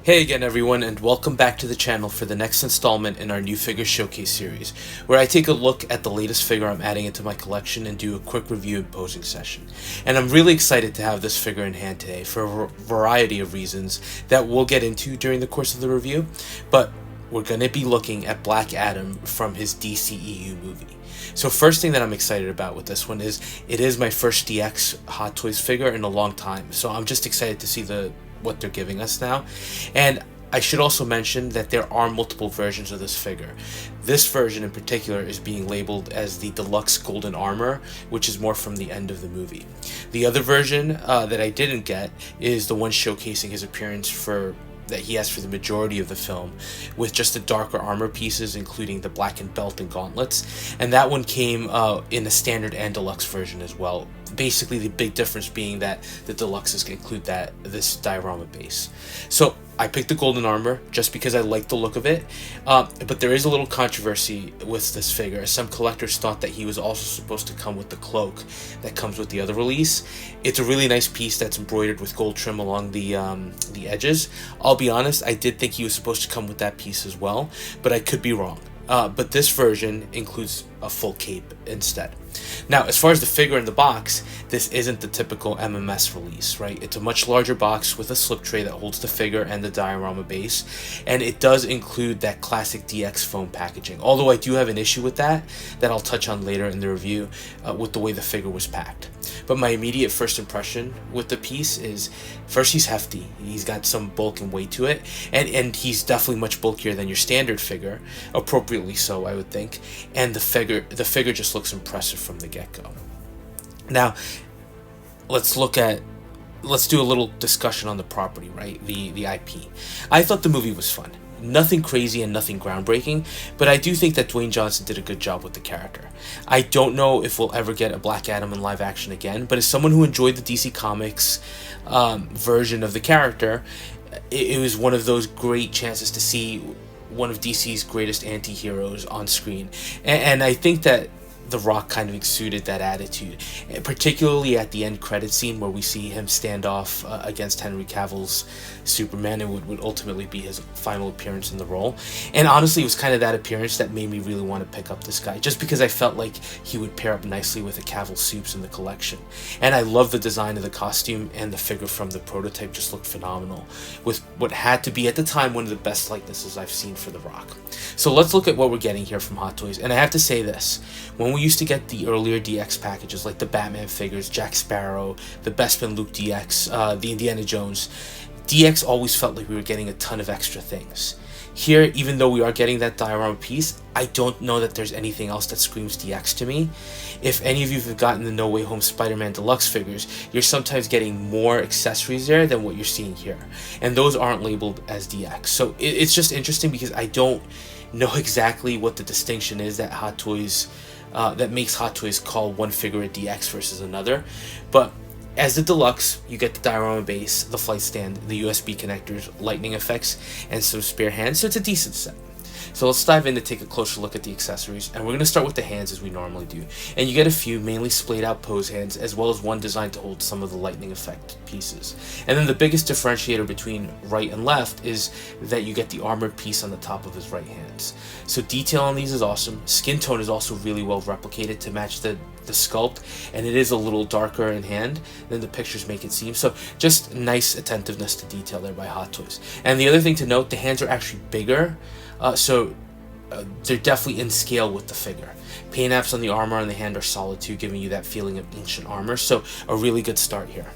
Hey again everyone, and welcome back to the channel for the next installment in our new figure showcase series, where I take a look at the latest figure I'm adding into my collection and do a quick review and posing session. And I'm really excited to have this figure in hand today for a variety of reasons that we'll get into during the course of the review, but we're going to be looking at Black Adam from his DCEU movie. So first thing that I'm excited about with this one is it is my first DX Hot Toys figure in a long time, so I'm just excited to see what they're giving us now. And I should also mention that there are multiple versions of this figure. This version in particular is being labeled as the Deluxe Golden Armor, which is more from the end of the movie. The other version that I didn't get is the one showcasing his appearance that he has for the majority of the film, with just the darker armor pieces, including the blackened belt and gauntlets. And that one came in a standard and deluxe version as well. Basically, the big difference being that the deluxes include this diorama base. So I picked the golden armor just because I like the look of it, but there is a little controversy with this figure. Some collectors thought that he was also supposed to come with the cloak that comes with the other release. It's a really nice piece that's embroidered with gold trim along the edges. I'll be honest, I did think he was supposed to come with that piece as well, but I could be wrong. But this version includes a full cape instead. Now, as far as the figure in the box, this isn't the typical MMS release, right? It's a much larger box with a slip tray that holds the figure and the diorama base, and it does include that classic DX foam packaging. Although I do have an issue with that I'll touch on later in the review with the way the figure was packed. But my immediate first impression with the piece is, first, he's hefty. He's got some bulk and weight to it, and he's definitely much bulkier than your standard figure, appropriately so, I would think. And the figure just looks impressive from the get-go. Now, let's do a little discussion on the property, right? The IP. I thought the movie was fun. Nothing crazy and nothing groundbreaking, but I do think that Dwayne Johnson did a good job with the character. I don't know if we'll ever get a Black Adam in live action again, but as someone who enjoyed the DC Comics version of the character, it was one of those great chances to see one of DC's greatest anti-heroes on screen. And I think that The Rock kind of exuded that attitude, particularly at the end credit scene where we see him stand off against Henry Cavill's Superman. It would ultimately be his final appearance in the role. And honestly, it was kind of that appearance that made me really want to pick up this guy, just because I felt like he would pair up nicely with the Cavill supes in the collection. And I love the design of the costume, and the figure from the prototype just looked phenomenal, with what had to be at the time one of the best likenesses I've seen for The Rock. So let's look at what we're getting here from Hot Toys. And I have to say this, when we used to get the earlier DX packages like the Batman figures, Jack Sparrow, the Bespin Luke DX, the Indiana Jones, DX always felt like we were getting a ton of extra things. Here, even though we are getting that diorama piece, I don't know that there's anything else that screams DX to me. If any of you have gotten the No Way Home Spider-Man Deluxe figures, you're sometimes getting more accessories there than what you're seeing here. And those aren't labeled as DX. So it's just interesting because I don't know exactly what the distinction is that Hot Toys that makes Hot Toys call one figure a DX versus another. But as the deluxe, you get the diorama base, the flight stand, the USB connectors, lightning effects, and some spare hands, so it's a decent set. So let's dive in to take a closer look at the accessories, and we're going to start with the hands as we normally do. And you get a few mainly splayed out pose hands, as well as one designed to hold some of the lightning effect pieces. And then the biggest differentiator between right and left is that you get the armored piece on the top of his right hands. So detail on these is awesome. Skin tone is also really well replicated to match the sculpt, and it is a little darker in hand than the pictures make it seem. So just nice attentiveness to detail there by Hot Toys. And the other thing to note, the hands are actually bigger, so they're definitely in scale with the figure. Paint apps on the armor on the hand are solid too, giving you that feeling of ancient armor, so a really good start here.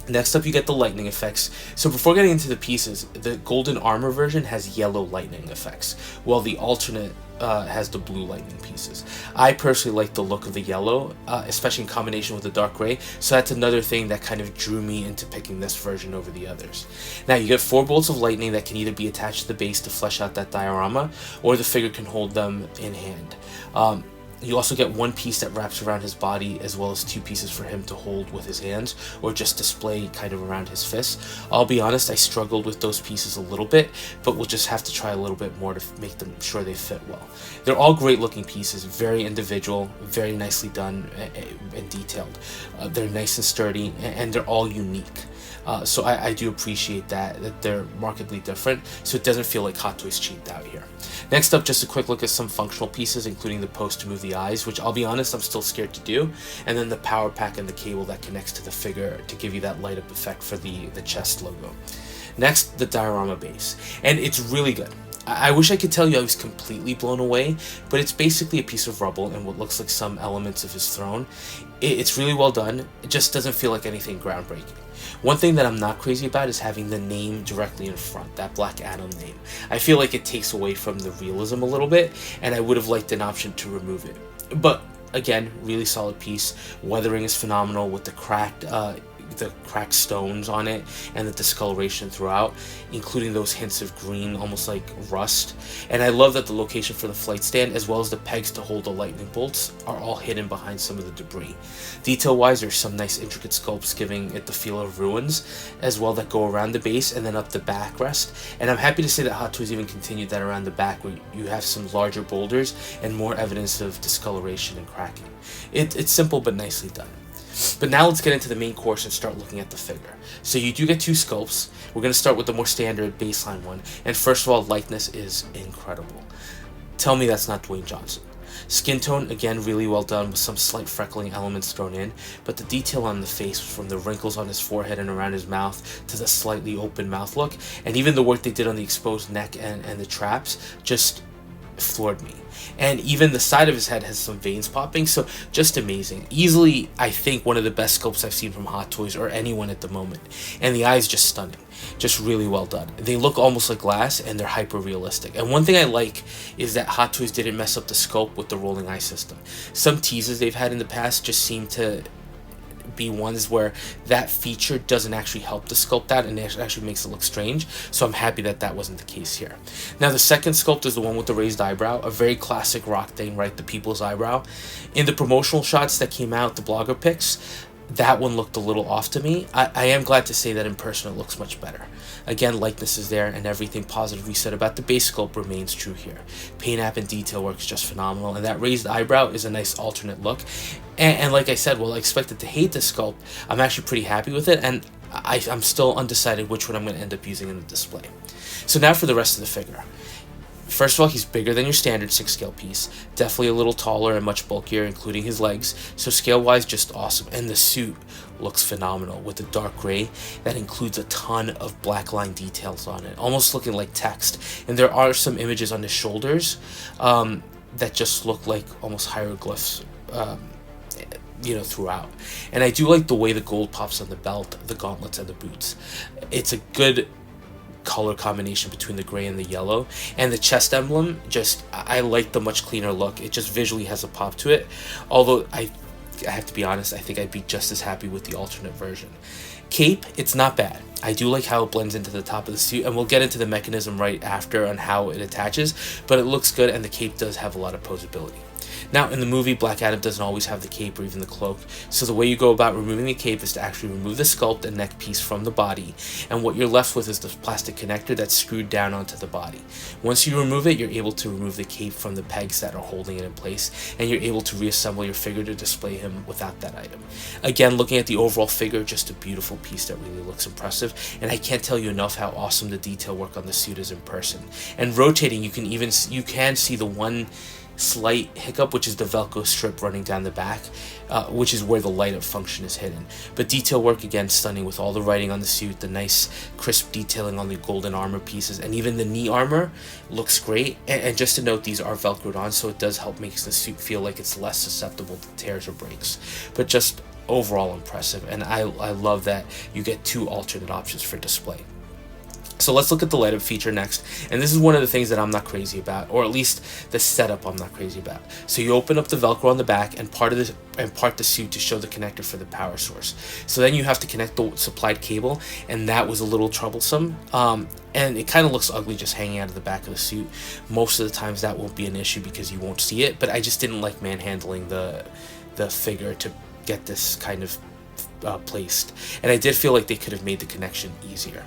Next up, you get the lightning effects. So before getting into the pieces, the golden armor version has yellow lightning effects, while the alternate has the blue lightning pieces. I personally like the look of the yellow, especially in combination with the dark gray, so that's another thing that kind of drew me into picking this version over the others. Now, you get 4 bolts of lightning that can either be attached to the base to flesh out that diorama, or the figure can hold them in hand. You also get one piece that wraps around his body, as well as 2 pieces for him to hold with his hands, or just display kind of around his fist. I'll be honest, I struggled with those pieces a little bit, but we'll just have to try a little bit more to make them sure they fit well. They're all great looking pieces, very individual, very nicely done and detailed. They're nice and sturdy, and they're all unique. So I do appreciate that they're markedly different, so it doesn't feel like Hot Toys cheaped out here. Next up, just a quick look at some functional pieces, including the post to move the eyes, which I'll be honest, I'm still scared to do, and then the power pack and the cable that connects to the figure to give you that light up effect for the chest logo. Next, the diorama base, and it's really good. I wish I could tell you I was completely blown away, but it's basically a piece of rubble and what looks like some elements of his throne. It's really well done. It just doesn't feel like anything groundbreaking. One thing that I'm not crazy about is having the name directly in front, that Black Adam name. I feel like it takes away from the realism a little bit, and I would have liked an option to remove it. But again, really solid piece. Weathering is phenomenal with the cracked stones on it and the discoloration throughout, including those hints of green, almost like rust. And I love that the location for the flight stand, as well as the pegs to hold the lightning bolts, are all hidden behind some of the debris. Detail wise, there's some nice intricate sculpts giving it the feel of ruins as well, that go around the base and then up the backrest. And I'm happy to say that Hot Toys even continued that around the back, where you have some larger boulders and more evidence of discoloration and cracking. It's simple but nicely done. But now let's get into the main course and start looking at the figure. So you do get two sculpts. We're going to start with the more standard baseline one. And first of all, likeness is incredible. Tell me that's not Dwayne Johnson. Skin tone, again, really well done with some slight freckling elements thrown in. But the detail on the face, from the wrinkles on his forehead and around his mouth to the slightly open mouth look, and even the work they did on the exposed neck and the traps, just floored me. And even the side of his head has some veins popping, so just amazing. Easily, I think, one of the best sculpts I've seen from Hot Toys or anyone at the moment. And the eyes just stunning. Just really well done. They look almost like glass, and they're hyper realistic. And one thing I like is that Hot Toys didn't mess up the sculpt with the rolling eye system. Some teases they've had in the past just seem to be ones where that feature doesn't actually help the sculpt out, and it actually makes it look strange. So I'm happy that that wasn't the case here. Now the second sculpt is the one with the raised eyebrow, a very classic Rock thing, right? The people's eyebrow. In the promotional shots that came out, the blogger pics, that one looked a little off to me. I am glad to say that in person it looks much better. Again, likeness is there, and everything positive we said about the base sculpt remains true here. Paint app and detail work is just phenomenal, and that raised eyebrow is a nice alternate look. And like I said, while I expected to hate this sculpt, I'm actually pretty happy with it, and I'm still undecided which one I'm going to end up using in the display. So now for the rest of the figure. First of all, he's bigger than your standard 6-scale piece, definitely a little taller and much bulkier, including his legs, so scale-wise, just awesome. And the suit looks phenomenal with the dark gray that includes a ton of black line details on it, almost looking like text. And there are some images on his shoulders that just look like almost hieroglyphs, throughout. And I do like the way the gold pops on the belt, the gauntlets, and the boots. It's a good color combination between the gray and the yellow, and the chest emblem, just I like the much cleaner look. It just visually has a pop to it, although I have to be honest, I think I'd be just as happy with the alternate version. Cape, it's not bad. I do like how it blends into the top of the suit, and we'll get into the mechanism right after on how it attaches, but it looks good, and the cape does have a lot of posability. Now, in the movie, Black Adam doesn't always have the cape or even the cloak, so the way you go about removing the cape is to actually remove the sculpt and neck piece from the body, and what you're left with is the plastic connector that's screwed down onto the body. Once you remove it, you're able to remove the cape from the pegs that are holding it in place, and you're able to reassemble your figure to display him without that item. Again, looking at the overall figure, just a beautiful piece that really looks impressive, and I can't tell you enough how awesome the detail work on the suit is in person. And rotating, you can see the one slight hiccup, which is the Velcro strip running down the back, which is where the light up function is hidden. But detail work, again, stunning with all the writing on the suit, the nice crisp detailing on the golden armor pieces, and even the knee armor looks great. And just to note, these are Velcroed on, so it does help make the suit feel like it's less susceptible to tears or breaks. But just overall impressive, and I love that you get two alternate options for display. So let's look at the light up feature next, and this is one of the things that I'm not crazy about, or at least the setup I'm not crazy about. So you open up the Velcro on the back and part the suit to show the connector for the power source. So then you have to connect the supplied cable, and that was a little troublesome. And it kind of looks ugly just hanging out of the back of the suit. Most of the times that won't be an issue because you won't see it, but I just didn't like manhandling the figure to get this kind of placed, and I did feel like they could have made the connection easier.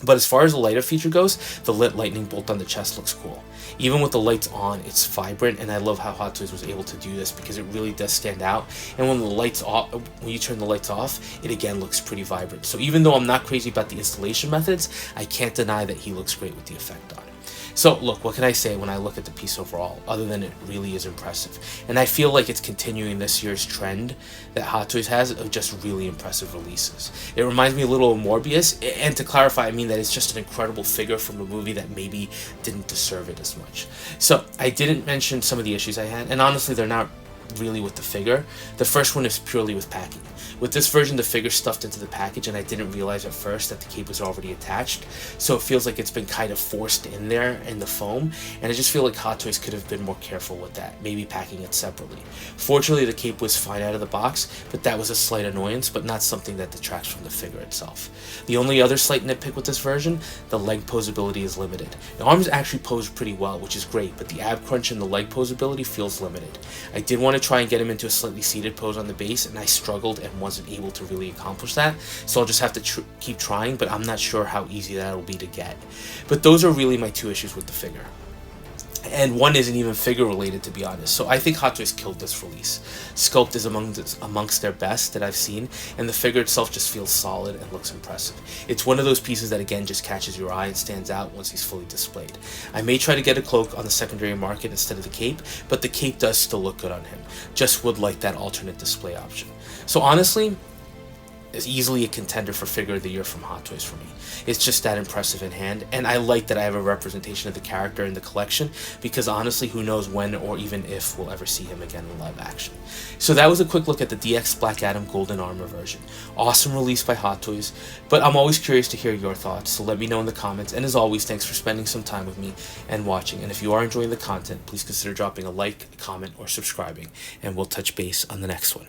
But as far as the light up feature goes, the lit lightning bolt on the chest looks cool. Even with the lights on, it's vibrant, and I love how Hot Toys was able to do this because it really does stand out. And when you turn the lights off, it again looks pretty vibrant. So even though I'm not crazy about the installation methods, I can't deny that he looks great with the effect on it. So look, what can I say when I look at the piece overall, other than it really is impressive? And I feel like it's continuing this year's trend that Hot Toys has of just really impressive releases. It reminds me a little of Morbius, and to clarify, I mean that it's just an incredible figure from a movie that maybe didn't deserve it as much. So I didn't mention some of the issues I had, and honestly they're not really with the figure. The first one is purely with packing. With this version, the figure's stuffed into the package, and I didn't realize at first that the cape was already attached, so it feels like it's been kind of forced in there in the foam, and I just feel like Hot Toys could have been more careful with that, maybe packing it separately. Fortunately, the cape was fine out of the box, but that was a slight annoyance, but not something that detracts from the figure itself. The only other slight nitpick with this version, the leg posability is limited. The arms actually pose pretty well, which is great, but the ab crunch and the leg posability feels limited. I did want to try and get him into a slightly seated pose on the base, and I struggled and wasn't able to really accomplish that, so I'll just have to keep trying, but I'm not sure how easy that'll be to get. But those are really my two issues with the figure. And one isn't even figure related, to be honest. So I think Hot Toys killed this release. Sculpt is amongst their best that I've seen, and the figure itself just feels solid and looks impressive. It's one of those pieces that again just catches your eye and stands out once he's fully displayed. I may try to get a cloak on the secondary market instead of the cape, but the cape does still look good on him. Just would like that alternate display option. So honestly, is easily a contender for figure of the year from Hot Toys for me. It's just that impressive in hand, and I like that I have a representation of the character in the collection, because honestly, who knows when or even if we'll ever see him again in live action. So that was a quick look at the DX Black Adam Golden Armor version. Awesome release by Hot Toys, but I'm always curious to hear your thoughts, so let me know in the comments, and as always, thanks for spending some time with me and watching, and if you are enjoying the content, please consider dropping a like, a comment, or subscribing, and we'll touch base on the next one.